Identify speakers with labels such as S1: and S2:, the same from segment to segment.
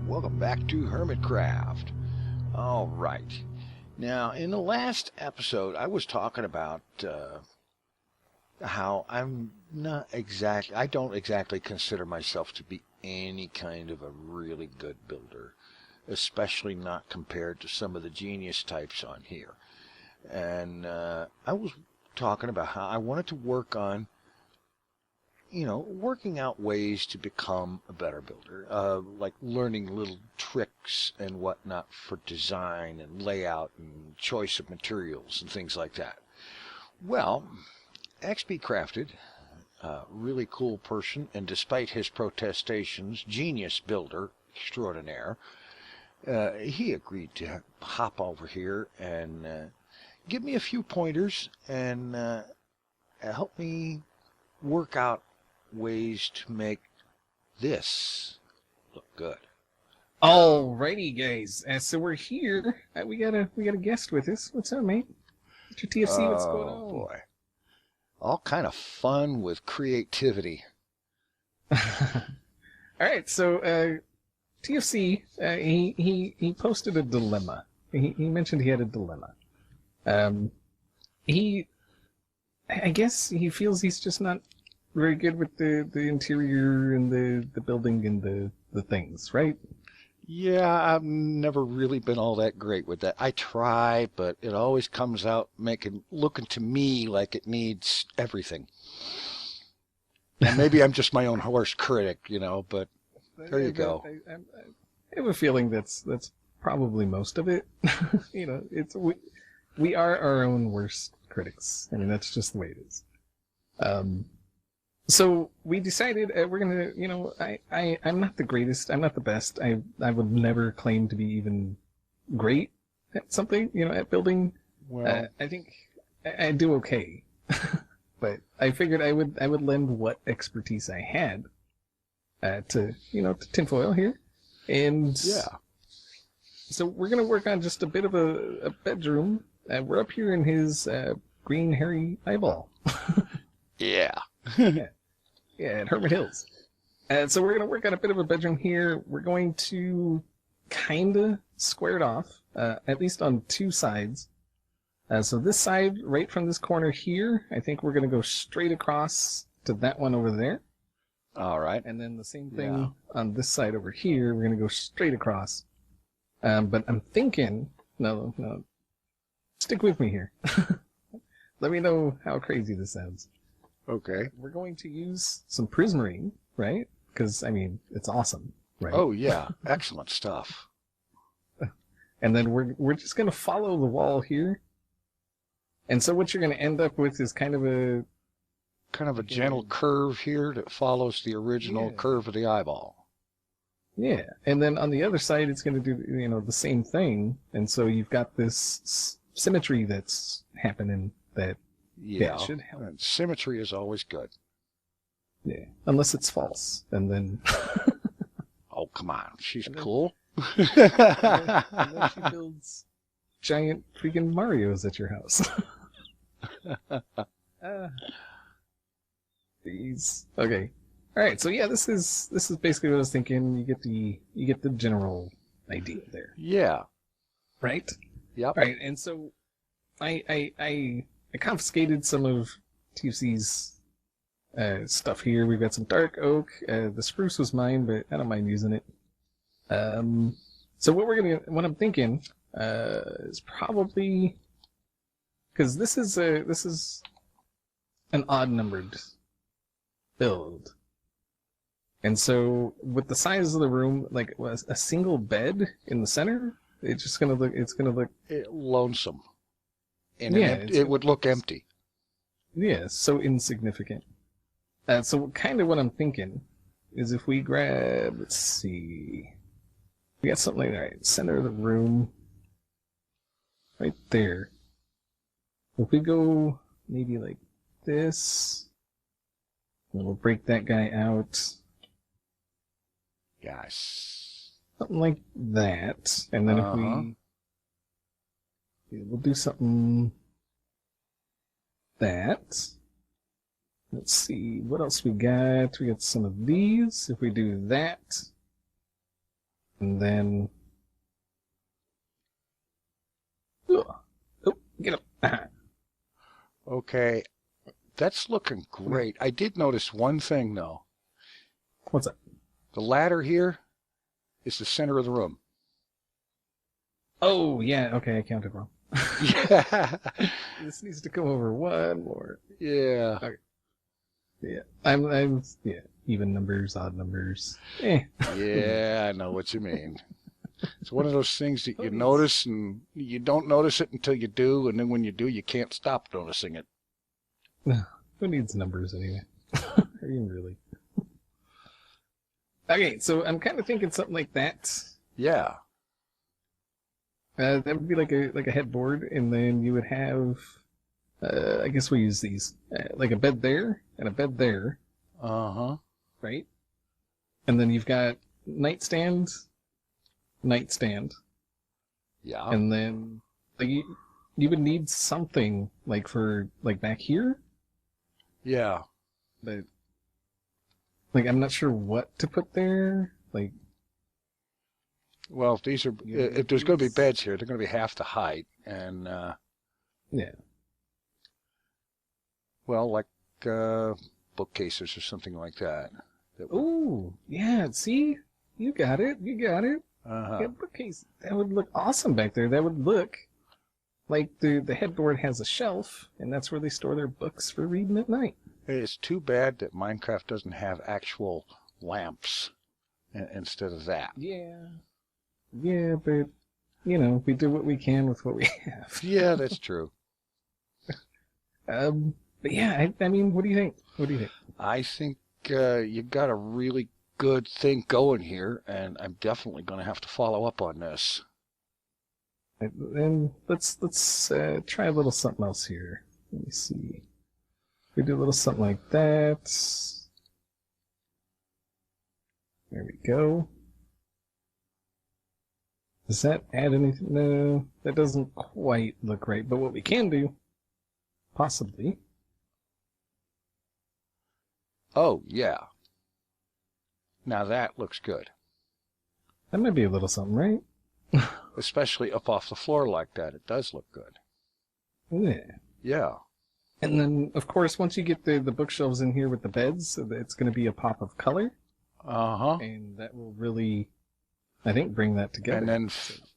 S1: Welcome back to Hermitcraft. All right. Now, in the last episode, I was talking about how I don't exactly consider myself to be any kind of a really good builder, especially not compared to some of the genius types on here. And I was talking about how I wanted to work on working out ways to become a better builder, like learning little tricks and whatnot for design and layout and choice of materials and things like that. Well, XBCrafted, really cool person, and despite his protestations, genius builder extraordinaire, he agreed to hop over here and give me a few pointers and help me work out ways to make this look good.
S2: Alrighty, guys. So we're here. We got a guest with us. What's up, mate? What's your TFC? What's going on?
S1: Oh boy, all kind of fun with creativity.
S2: All right. So TFC, he posted a dilemma. He mentioned he had a dilemma. I guess he feels he's just not very good with the interior and the building and the things, right?
S1: Yeah, I've never really been all that great with that. I try, but it always comes out looking to me like it needs everything. And maybe I'm just my own worst critic, but there you go.
S2: I have a feeling that's probably most of it. We are our own worst critics. I mean, that's just the way it is. So we decided we're gonna, I'm not the greatest, I'm not the best. I would never claim to be even great at something, at building.
S1: Well,
S2: I think I do okay, but I figured I would lend what expertise I had to tinfoil here, and
S1: yeah. So
S2: we're gonna work on just a bit of a bedroom. We're up here in his green hairy eyeball.
S1: Yeah.
S2: Yeah, at Hermit Hills. And so we're going to work on a bit of a bedroom here. We're going to kind of square it off, at least on two sides. So this side, right from this corner here, I think we're going to go straight across to that one over there.
S1: All right.
S2: And then the same thing on this side over here, we're going to go straight across. But I'm thinking, no, stick with me here. Let me know how crazy this sounds.
S1: Okay.
S2: We're going to use some prismarine, right? Because, I mean, it's awesome, right?
S1: Oh, yeah. Excellent stuff.
S2: And then we're just going to follow the wall here. And so what you're going to end up with is kind of a
S1: gentle curve here that follows the original curve of the eyeball.
S2: Yeah. And then on the other side, it's going to do, the same thing. And so you've got this symmetry that's happening that
S1: Yeah,
S2: it should help.
S1: And symmetry is always good.
S2: Yeah, unless it's false, and then...
S1: Oh, come on. She's cool.
S2: and then she builds giant freaking Marios at your house. These. Okay. All right. So yeah, this is basically what I was thinking. You get the general idea there.
S1: Yeah.
S2: Right.
S1: Yep.
S2: All right. And so I confiscated some of TFC's stuff here. We've got some dark oak. The spruce was mine, but I don't mind using it. So what I'm thinking is probably, because this is an odd numbered build, and so with the size of the room, like a single bed in the center, it's gonna look
S1: lonesome. And
S2: yeah,
S1: it would look empty.
S2: Yeah, so insignificant. So kind of what I'm thinking is if we grab, let's see, we got something like that, center of the room, right there. If we go maybe like this, then we'll break that guy out.
S1: Yes.
S2: Something like that. And then we'll do something that. Let's see, what else we got? We got some of these. If we do that, And then... Oh, get up.
S1: Okay, that's looking great. I did notice one thing, though.
S2: What's that?
S1: The ladder here is the center of the room.
S2: Oh, yeah, okay, I counted wrong.
S1: Yeah.
S2: This needs to come over one more.
S1: Yeah.
S2: Okay. Yeah, I'm yeah, even numbers, odd numbers.
S1: Yeah, I know what you mean. It's one of those things that you notice and you don't notice it until you do, and then when you do, you can't stop noticing it.
S2: Who needs numbers anyway? Are you really? Okay, so I'm kind of thinking something like that.
S1: Yeah.
S2: That would be like a headboard, and then you would have, I guess we use these, like a bed there and a bed there.
S1: Uh-huh.
S2: Right? And then you've got nightstand.
S1: Yeah.
S2: And then like you would need something like for like back here.
S1: Yeah.
S2: But like I'm not sure what to put there. Like,
S1: well, if these are if there's going to be beds here, they're going to be half the height, and
S2: yeah.
S1: Well, like bookcases or something like that.
S2: Ooh, yeah. See, you got it.
S1: Uh-huh.
S2: Yeah, bookcase. That would look awesome back there. That would look like the headboard has a shelf, and that's where they store their books for reading at night.
S1: It's too bad that Minecraft doesn't have actual lamps instead of that.
S2: Yeah, but you know, we do what we can with what we have.
S1: Yeah, that's true.
S2: But yeah, I mean, what do you think?
S1: I think you got a really good thing going here, and I'm definitely going to have to follow up on this.
S2: And let's try a little something else here. Let me see. We do a little something like that. There we go. Does that add anything? No, that doesn't quite look right. But what we can do, possibly.
S1: Oh, yeah. Now that looks good.
S2: That might be a little something, right?
S1: Especially up off the floor like that. It does look good.
S2: Yeah.
S1: Yeah.
S2: And then, of course, once you get the bookshelves in here with the beds, it's going to be a pop of color.
S1: Uh-huh.
S2: And that will really, I think, bring that together.
S1: And then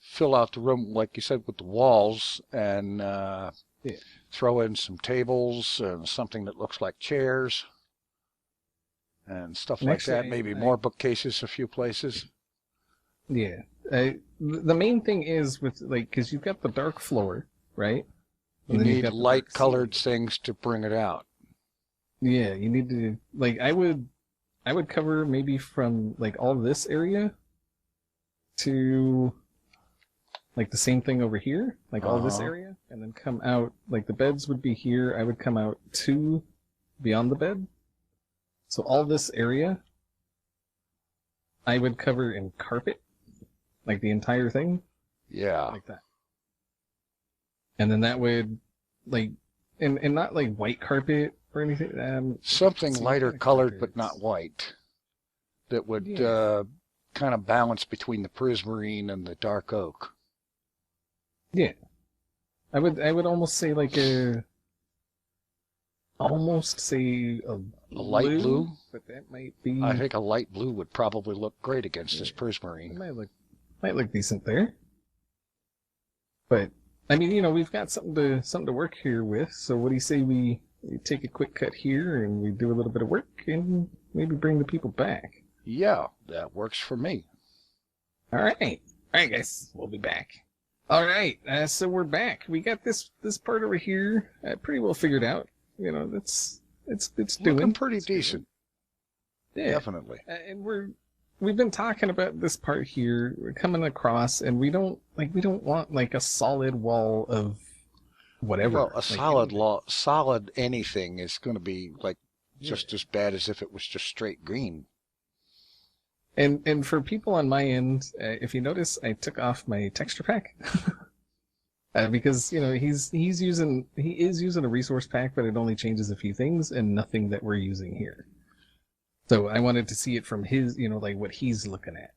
S1: fill out the room, like you said, with the walls, and throw in some tables and something that looks like chairs and stuff like that. Maybe more bookcases a few places.
S2: Yeah. The main thing is with, like, because you've got the dark floor, right?
S1: You need light-colored things to bring it out.
S2: Yeah, you need to, like, I would cover maybe from, like, all this area to, like, the same thing over here, like all this area, and then come out, like, the beds would be here, I would come out to beyond the bed. So all this area, I would cover in carpet, like the entire thing.
S1: Yeah.
S2: Like that. And then that would, like, and not like white carpet or anything.
S1: Something lighter colored, but not white. That would kind of balance between the prismarine and the dark oak.
S2: Yeah. I would almost say like a light blue, but that might be.
S1: I think a light blue would probably look great against this prismarine.
S2: It might look decent there. But I mean, you know, we've got something to work here with. So what do you say we take a quick cut here and we do a little bit of work and maybe bring the people back?
S1: Yeah, that works for me.
S2: All right, guys, we'll be back. All right, so we're back. We got this part over here pretty well figured out. You know, it's
S1: looking pretty decent.
S2: Yeah,
S1: definitely.
S2: And we've been talking about this part here. We're coming across, and we don't want like a solid wall of whatever.
S1: Well, solid anything is going to be like just as bad as if it was just straight green.
S2: And for people on my end, if you notice, I took off my texture pack because you know he is using a resource pack, but it only changes a few things and nothing that we're using here. So I wanted to see it from his, you know, like what he's looking at.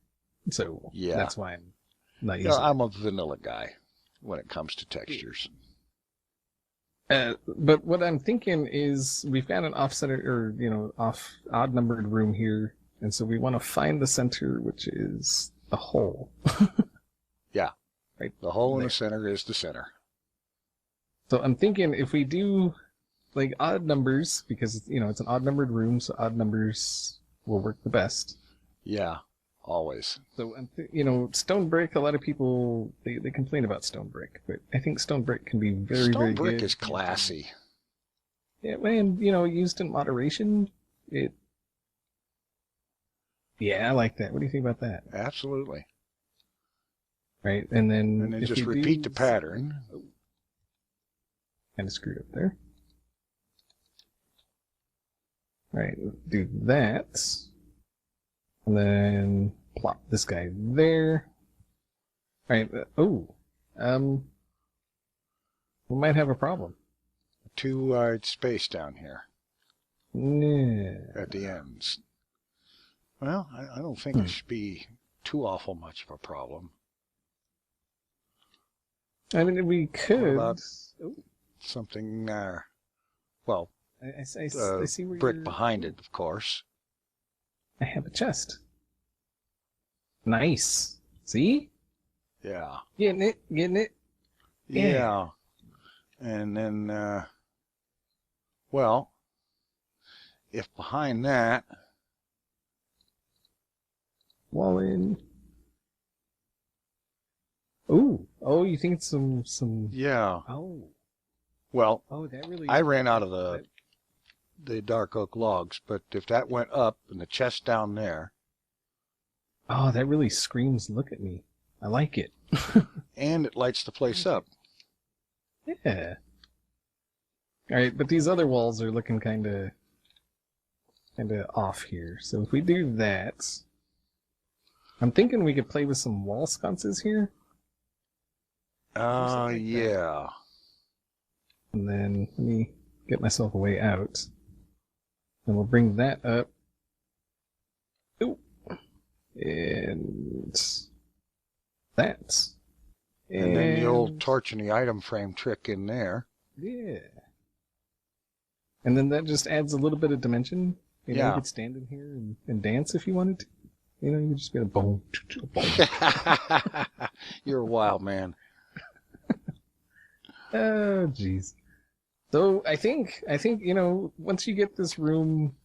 S2: So
S1: Yeah.
S2: that's why I'm not
S1: Yeah,
S2: using
S1: I'm a vanilla guy when it comes to textures.
S2: it. But what I'm thinking is we've got an off-center, or, odd-numbered room here, and so we want to find the center, which is the hole.
S1: Yeah.
S2: Right.
S1: The hole in
S2: There.
S1: the center is the center.
S2: So I'm thinking if we do like odd numbers, because it's an odd-numbered room, so odd numbers will work the best.
S1: Yeah, always.
S2: So stone brick. A lot of people they complain about stone brick, but I think stone brick can be very
S1: Stone
S2: very
S1: brick
S2: good.
S1: is classy.
S2: Yeah, and used in moderation, it. Yeah, I like that. What do you think about that?
S1: Absolutely.
S2: Right, and then if
S1: just
S2: we
S1: repeat the pattern.
S2: Kind of screwed up there. Right, do that, and then plop this guy there. Right. We might have a problem.
S1: Too wide space down here
S2: Yeah.
S1: at the ends. Well, I don't think it should be too awful much of a problem.
S2: I mean, we could.
S1: What about something, well,
S2: I see where
S1: brick
S2: you're...
S1: behind it, of course.
S2: I have a chest. Nice. See?
S1: Yeah.
S2: Getting it.
S1: Yeah. And then, well, if behind that...
S2: Wall in. Oh, you think it's some...
S1: Yeah.
S2: Oh.
S1: Well,
S2: That really...
S1: I ran out of the dark oak logs, but if that went up and the chest down there...
S2: Oh, that really screams, look at me. I like it.
S1: And it lights the place up.
S2: Yeah. Alright, but these other walls are looking kind of off here. So if we do that... I'm thinking we could play with some wall sconces here.
S1: Yeah.
S2: And then let me get myself a way out. And we'll bring that up. Ooh. And that.
S1: And then the old torch and the item frame trick in there.
S2: Yeah. And then that just adds a little bit of dimension. You
S1: Yeah.
S2: could stand in here and dance if you wanted to. You could just get a boom.
S1: You're a wild man.
S2: Oh, jeez. So I think once you get this room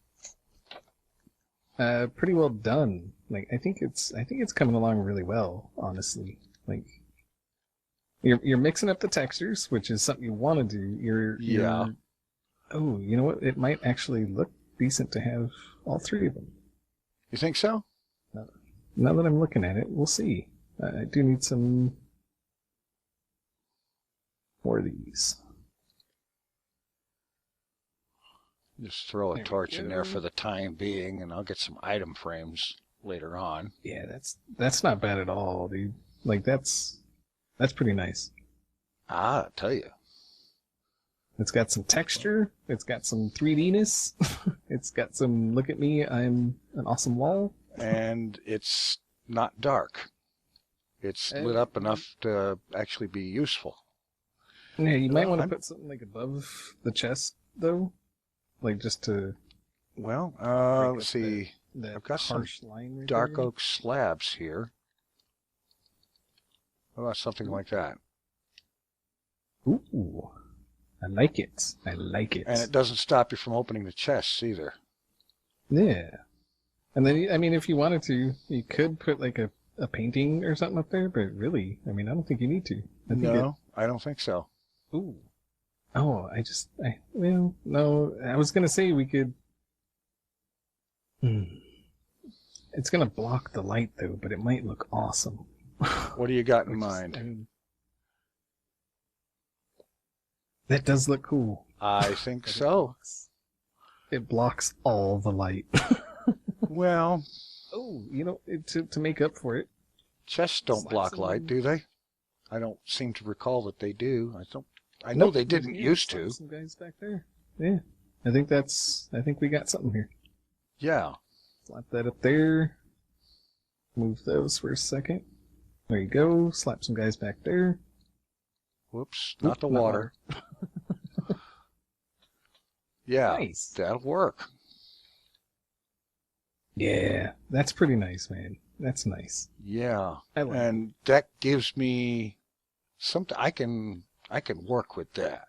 S2: pretty well done, like I think it's coming along really well, honestly. Like you're mixing up the textures, which is something you want to do.
S1: Yeah.
S2: Oh, you know what? It might actually look decent to have all three of them.
S1: You think so?
S2: Now that I'm looking at it, we'll see. I do need some more of these.
S1: Just throw a torch in there for the time being, and I'll get some item frames later on.
S2: Yeah, that's not bad at all, dude. Like that's pretty nice.
S1: I tell you.
S2: It's got some texture. It's got some 3D-ness. It's got some look at me, I'm an awesome wall.
S1: And it's not dark. It's lit up enough to actually be useful.
S2: Yeah, you might want to put something like above the chest, though. Like just to...
S1: Well, let's see. I've got some
S2: line right
S1: dark
S2: there.
S1: oak slabs here. How about something like that?
S2: Ooh. I like it. I like it.
S1: And it doesn't stop you from opening the chests either.
S2: Yeah. And then, I mean, if you wanted to, you could put like a painting or something up there, but really, I mean, I don't think you need to.
S1: I don't think so.
S2: Ooh. Oh, no, I was going to say we could... It's going to block the light, though, but it might look awesome.
S1: What do you got in mind?
S2: That does look cool.
S1: I think so.
S2: It blocks all the light.
S1: Well...
S2: Oh, to make up for it.
S1: Chests don't block light, do they? I don't seem to recall that they do. I know they didn't used to.
S2: Some guys back there. Yeah. I think we got something here.
S1: Yeah.
S2: Slap that up there. Move those for a second. There you go. Slap some guys back there.
S1: Whoops,
S2: Oop,
S1: not the water. Yeah,
S2: Nice.
S1: that'll work.
S2: Yeah, that's pretty nice, man. That's nice.
S1: Yeah,
S2: I like it.
S1: and that gives me something I can work with that.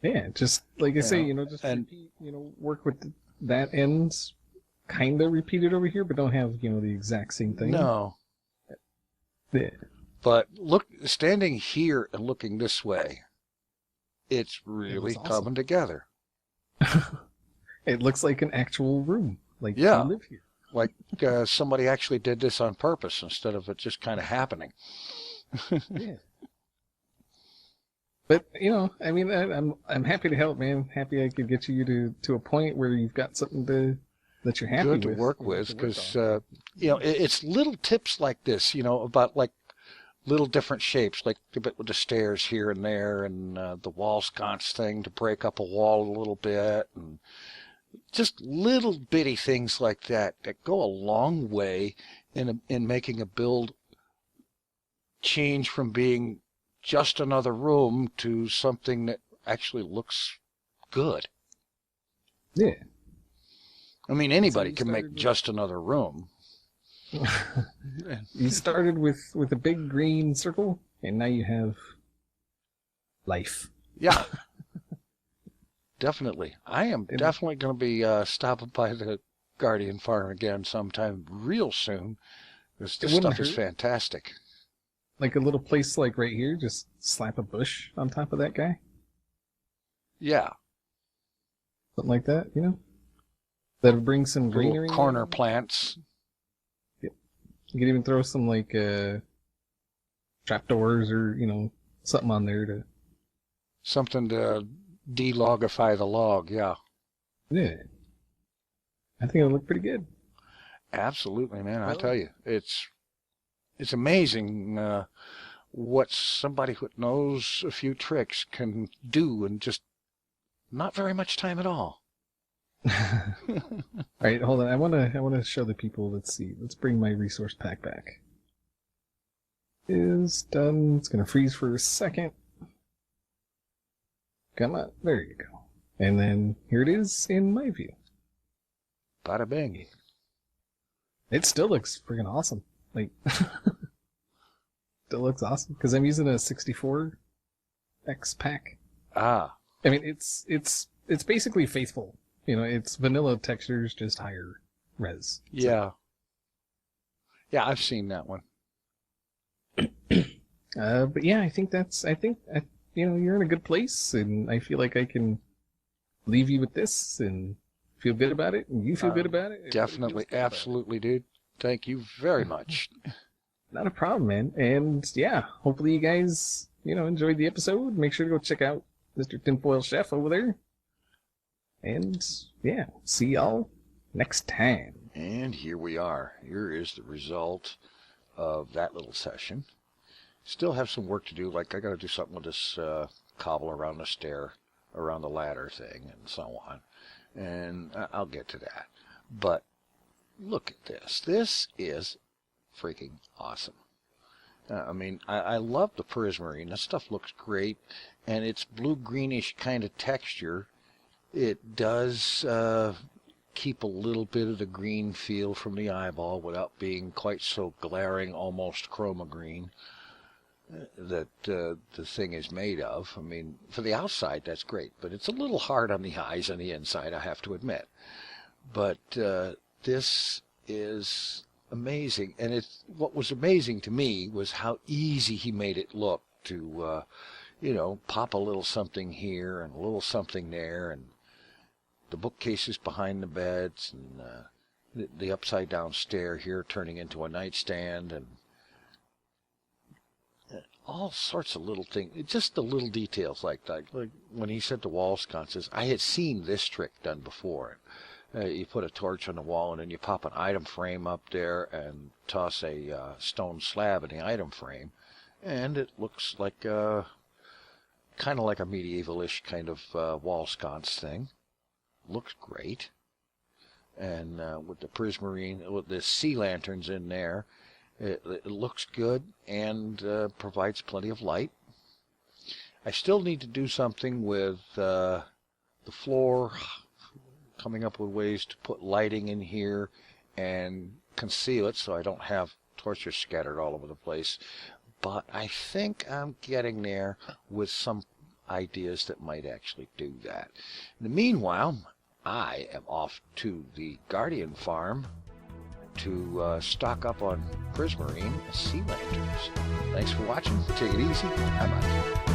S2: Yeah, just like I say,
S1: Yeah,
S2: just
S1: and-
S2: repeat, work with that end, kind of repeat it over here, but don't have, the exact same thing.
S1: No,
S2: Yeah.
S1: but look, standing here and looking this way, it's really
S2: awesome.
S1: coming together.
S2: It looks like an actual room. Like
S1: Yeah.
S2: you live here.
S1: Like somebody actually did this on purpose instead of it just kind of happening.
S2: Yeah. But I mean, I'm happy to help, man. Happy I could get you to a point where you've got something that you're happy
S1: Good
S2: with.
S1: to work
S2: to
S1: with
S2: work
S1: because
S2: on.
S1: it's little tips like this, about like little different shapes, like a bit with the stairs here and there, and the wall sconce thing to break up a wall a little bit, and just little bitty things like that go a long way in making a build change from being just another room to something that actually looks good.
S2: Yeah.
S1: I mean, anybody
S2: you
S1: can make
S2: started with-
S1: just another room.
S2: You started with a big green circle, and now you have life.
S1: Yeah. Definitely. I am
S2: And-
S1: definitely going to be stopping by the Guardian Farm again sometime real soon. Because the
S2: It wouldn't
S1: stuff is
S2: hurt.
S1: fantastic.
S2: Like a little place like right here, just slap a bush on top of that guy.
S1: Yeah.
S2: Something like that, That'll bring some
S1: Little
S2: greenery.
S1: corner plants.
S2: You could even throw some like trapdoors or something on there to.
S1: Something to delogify the log. Yeah.
S2: Yeah. I think it'll look pretty good.
S1: Absolutely, man. I
S2: Well-
S1: tell you, it's amazing what somebody who knows a few tricks can do in just not very much time at all.
S2: All right, hold on. I wanna show the people. Let's see. Let's bring my resource pack back. Is done. It's gonna freeze for a second. Come on, there you go. And then here it is in my view.
S1: Bada bing.
S2: It still looks freaking awesome. Like, still looks awesome because I'm using a 64X pack.
S1: Ah,
S2: I mean, it's basically faithful. It's vanilla textures, just higher res.
S1: yeah. Yeah, I've seen that one.
S2: But yeah, I think you're in a good place, and I feel like I can leave you with this and feel good about it, and you feel good about it. Everybody
S1: Definitely,
S2: feels good about it.
S1: absolutely, dude. Thank you very much.
S2: Not a problem, man. And yeah, hopefully you guys, enjoyed the episode. Make sure to go check out Mr. Tinfoil Chef over there. And yeah, see y'all next time.
S1: And here we are. Here is the result of that little session. Still have some work to do. Like I got to do something with this cobble around the stair, around the ladder thing, and so on. And I'll get to that. But look at this. This is freaking awesome. I mean, I love the prismarine. That stuff looks great, and it's blue-greenish kind of texture. It does keep a little bit of the green feel from the eyeball without being quite so glaring, almost chroma green that the thing is made of. I mean, for the outside, that's great, but it's a little hard on the eyes on the inside, I have to admit. But this is amazing, and what was amazing to me was how easy he made it look to, pop a little something here and a little something there, and the bookcases behind the beds, and the upside down stair here turning into a nightstand, and all sorts of little things, just the little details like that. Like when he said the wall sconces, I had seen this trick done before. You put a torch on the wall, and then you pop an item frame up there and toss a stone slab in the item frame, and it looks like kind of like a medievalish kind of wall sconce thing. Looks great. And with the prismarine, with the sea lanterns in there, it looks good and provides plenty of light. I still need to do something with the floor, coming up with ways to put lighting in here and conceal it so I don't have torches scattered all over the place. But I think I'm getting there with some ideas that might actually do that. In the meanwhile, I am off to the Guardian farm to stock up on prismarine and sea lanterns. Thanks for watching. Take it easy. I'm out.